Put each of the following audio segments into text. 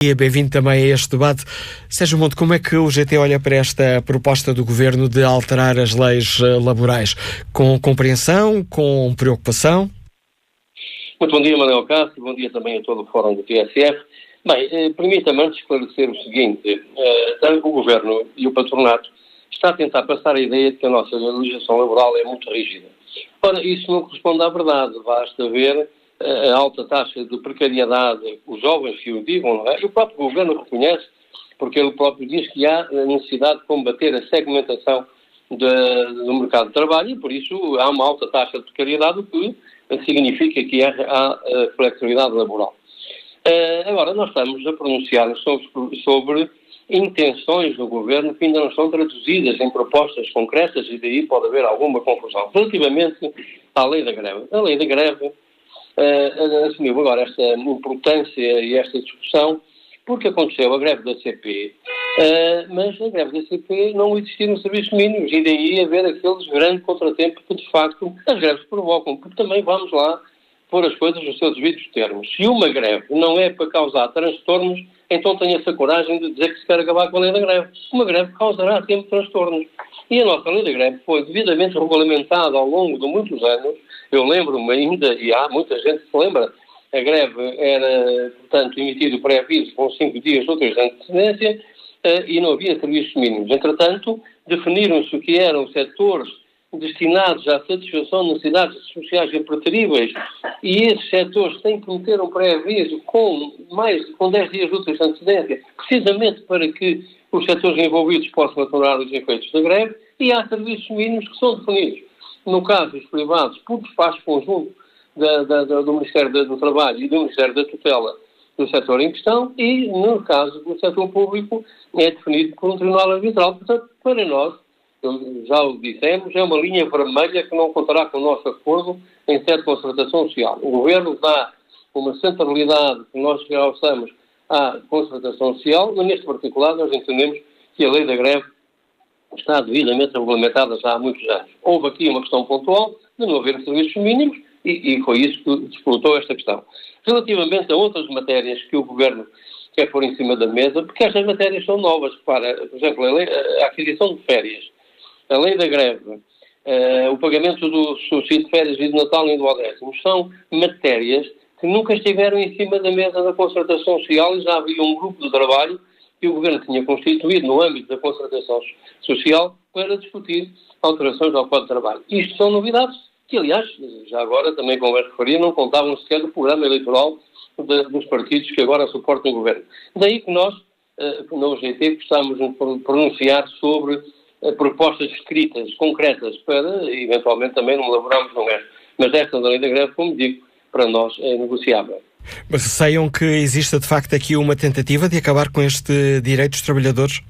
E bem-vindo também a este debate. Sérgio Monte, como é que o GT olha para esta proposta do Governo de alterar as leis laborais? Com compreensão, com preocupação? Muito bom dia, Manuel Cássio, bom dia também a todo o Fórum do TSF. Bem, permita-me antes esclarecer o seguinte, o Governo e o Patronato está a tentar passar a ideia de que a nossa legislação laboral é muito rígida. Ora, isso não corresponde à verdade, basta ver a alta taxa de precariedade, os jovens que o digam, não é? E o próprio Governo reconhece, porque ele próprio diz que há a necessidade de combater a segmentação do mercado de trabalho e, por isso, há uma alta taxa de precariedade, o que significa que há flexibilidade laboral. Agora, nós estamos a pronunciar sobre intenções do Governo que ainda não estão traduzidas em propostas concretas e daí pode haver alguma confusão. Relativamente à lei da greve. A lei da greve assumiu agora esta importância e esta discussão porque aconteceu a greve da CP, mas a greve da CP não existiram serviços mínimos e daí haver aqueles grandes contratempos que de facto as greves provocam, porque também vamos lá pôr as coisas nos seus devidos termos. Se uma greve não é para causar transtornos, então tenha-se a coragem de dizer que se quer acabar com a lei da greve. Uma greve causará sempre transtornos. E a nossa lei da greve foi devidamente regulamentada ao longo de muitos anos. Eu lembro-me ainda, e há muita gente que se lembra, a greve era, portanto, emitido pré-aviso com 5 dias ou 3 de antecedência e não havia serviços mínimos. Entretanto, definiram-se o que eram setores destinados à satisfação de necessidades sociais impreteríveis e esses setores têm que meter um pré-aviso com 10 dias úteis de antecedência, precisamente para que os setores envolvidos possam aturar os efeitos da greve, e há serviços mínimos que são definidos, no caso dos privados, por despacho conjunto do Ministério do Trabalho e do Ministério da Tutela do setor em questão, e no caso do setor público é definido por um tribunal arbitral. Portanto, para nós, já o dissemos, é uma linha vermelha que não contará com o nosso acordo em sede de concertação social. O Governo dá uma centralidade que nós realçamos à concertação social, mas neste particular nós entendemos que a lei da greve está devidamente regulamentada já há muitos anos. Houve aqui uma questão pontual de não haver serviços mínimos e foi isso que disputou esta questão. Relativamente a outras matérias que o Governo quer pôr em cima da mesa, porque estas matérias são novas, por exemplo, a aquisição de férias, a lei da greve, o pagamento do subsídio de férias e de Natal e do 10º, são matérias que nunca estiveram em cima da mesa da concertação social e já havia um grupo de trabalho que o Governo tinha constituído no âmbito da concertação social para discutir alterações ao Código de Trabalho. Isto são novidades que, aliás, já agora também convém referir, não contavam sequer do programa eleitoral dos partidos que agora suportam o Governo. Daí que nós, no GT, gostamos de pronunciar sobre propostas escritas, concretas, para, eventualmente, também não elaborarmos no resto. Mas esta da lei da greve, como digo, para nós é negociável. Mas receiam que exista, de facto, aqui uma tentativa de acabar com este direito dos trabalhadores?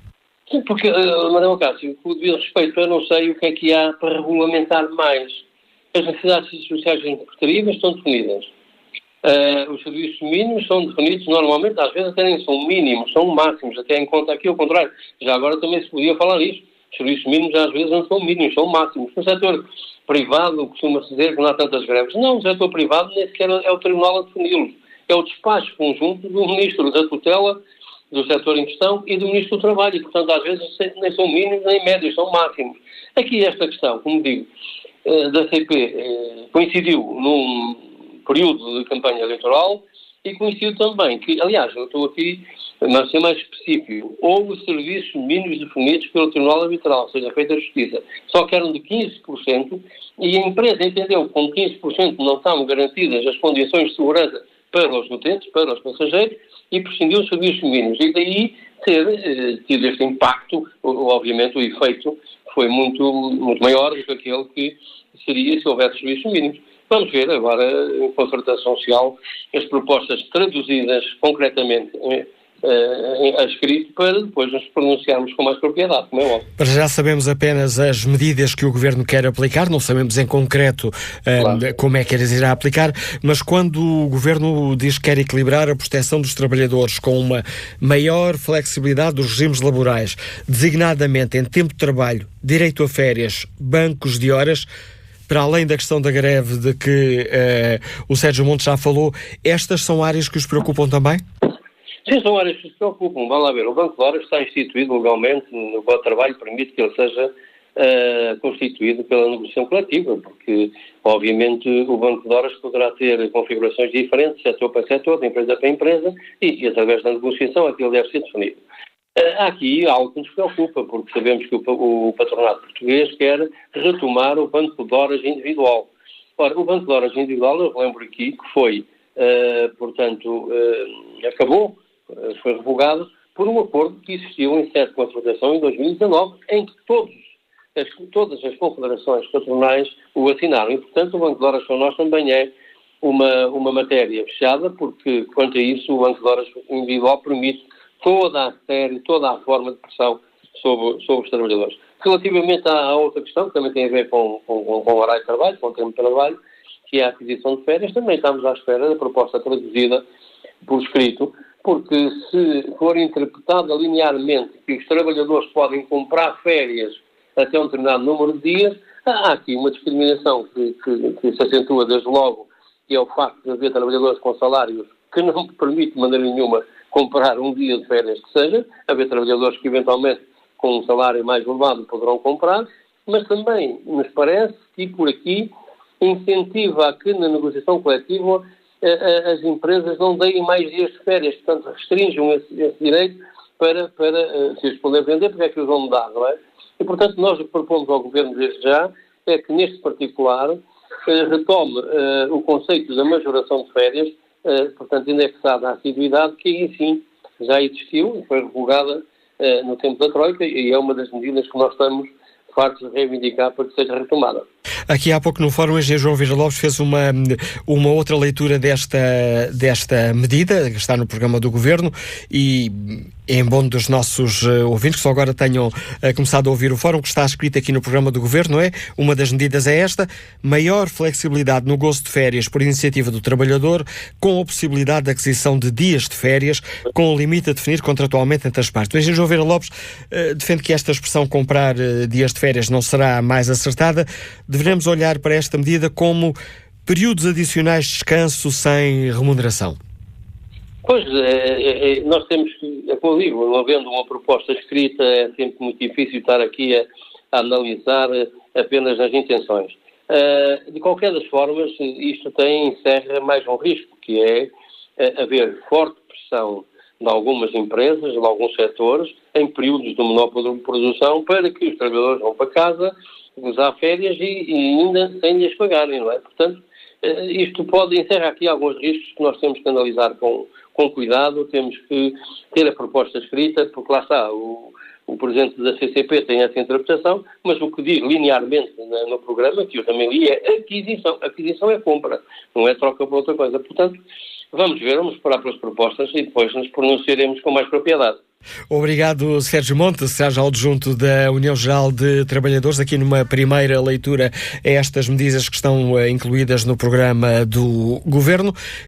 Sim, porque, Manuel Cássio, com o devido respeito, eu não sei o que é que há para regulamentar mais. As necessidades sociais interpretativas estão definidas. Os serviços mínimos são definidos normalmente, às vezes até nem são mínimos, são máximos, até em conta aqui ao contrário. Já agora também se podia falar nisso. Os serviços mínimos às vezes não são mínimos, são máximos. No setor privado costuma-se dizer que não há tantas greves. Não, o setor privado nem sequer é o tribunal a defini-los. É o despacho conjunto do Ministro da Tutela do setor em questão e do Ministro do Trabalho. E, portanto, às vezes nem são mínimos nem médios, são máximos. Aqui esta questão, como digo, da CP coincidiu num período de campanha eleitoral e coincidiu também que, aliás, eu estou aqui a ser mais específico, houve serviços mínimos definidos pelo Tribunal Arbitral, ou seja, feita a justiça, só que eram de 15% e a empresa entendeu que com 15% não estavam garantidas as condições de segurança para os utentes, para os passageiros, e prescindiu dos serviços mínimos. E daí ter tido este impacto, obviamente o efeito foi muito, muito maior do que aquele que seria se houvesse serviços mínimos. Vamos ver agora, em concertação social, as propostas traduzidas concretamente a escrito para depois nos pronunciarmos com mais propriedade, como é óbvio. Para já sabemos apenas as medidas que o Governo quer aplicar, não sabemos em concreto claro, como é que eles irá aplicar, mas quando o Governo diz que quer equilibrar a proteção dos trabalhadores com uma maior flexibilidade dos regimes laborais, designadamente em tempo de trabalho, direito a férias, bancos de horas, para além da questão da greve de que o Sérgio Monte já falou, estas são áreas que os preocupam também? Sim, são áreas que se preocupam. Vamos lá ver, o Banco de Horas está instituído legalmente, no Código de Trabalho permite que ele seja constituído pela negociação coletiva, porque, obviamente, o Banco de Horas poderá ter configurações diferentes, setor para setor, de empresa para empresa, e através da negociação aquilo deve ser definido. Há aqui algo que nos preocupa, porque sabemos que o patronato português quer retomar o Banco de Horas individual. Ora, o Banco de Horas individual, eu lembro aqui que foi, acabou, foi revogado por um acordo que existiu em sede de concertação em 2019, em que todas as confederações patronais o assinaram. E, portanto, o Banco de Horas para nós também é uma matéria fechada, porque, quanto a isso, o Banco de Horas individual permite toda a série, toda a forma de pressão sobre os trabalhadores. Relativamente à outra questão, que também tem a ver com o horário de trabalho, com o tempo de trabalho, que é a aquisição de férias, também estamos à espera da proposta traduzida por escrito, porque se for interpretado linearmente que os trabalhadores podem comprar férias até um determinado número de dias, há aqui uma discriminação que se acentua desde logo, que é o facto de haver trabalhadores com salários que não permite de maneira nenhuma comprar um dia de férias que seja, haver trabalhadores que eventualmente com um salário mais elevado poderão comprar, mas também nos parece que por aqui incentiva a que na negociação coletiva as empresas não deem mais dias de férias, portanto restringam esse direito para se eles puderem vender, porque é que os vão dar, não é? E, portanto, nós o que propomos ao Governo desde já é que, neste particular, retome o conceito da majoração de férias, portanto, indexada à assiduidade, que aí sim já existiu e foi revogada no tempo da Troika, e é uma das medidas que nós estamos fartos de reivindicar para que seja retomada. Aqui há pouco no fórum o engenheiro João Vieira Lopes fez uma outra leitura desta medida, que está no programa do Governo, e em bom dos nossos ouvintes que só agora tenham começado a ouvir o fórum, que está escrito aqui no programa do Governo, uma das medidas é esta: maior flexibilidade no gozo de férias por iniciativa do trabalhador, com a possibilidade de aquisição de dias de férias, com o limite a definir contratualmente entre as partes. O engenheiro João Vieira Lopes defende que esta expressão comprar dias de férias não será mais acertada. Devemos olhar para esta medida como períodos adicionais de descanso sem remuneração? Pois, nós temos que, como eu digo, não havendo uma proposta escrita, é sempre muito difícil estar aqui a analisar apenas as intenções. De qualquer das formas, isto encerra mais um risco, que é haver forte pressão de algumas empresas, de alguns setores, em períodos de monopólio de produção, para que os trabalhadores vão para casa, gozar férias e ainda sem lhes pagarem, não é? Portanto, isto pode encerrar aqui alguns riscos que nós temos que analisar com cuidado, temos que ter a proposta escrita, porque lá está, o presidente da CCP tem essa interpretação, mas o que diz linearmente no programa, que eu também li, é aquisição. Aquisição é compra, não é troca por outra coisa. Portanto, vamos esperar pelas propostas e depois nos pronunciaremos com mais propriedade. Obrigado, Sérgio Montes, seja adjunto da União Geral de Trabalhadores, aqui numa primeira leitura a estas medidas que estão incluídas no programa do Governo.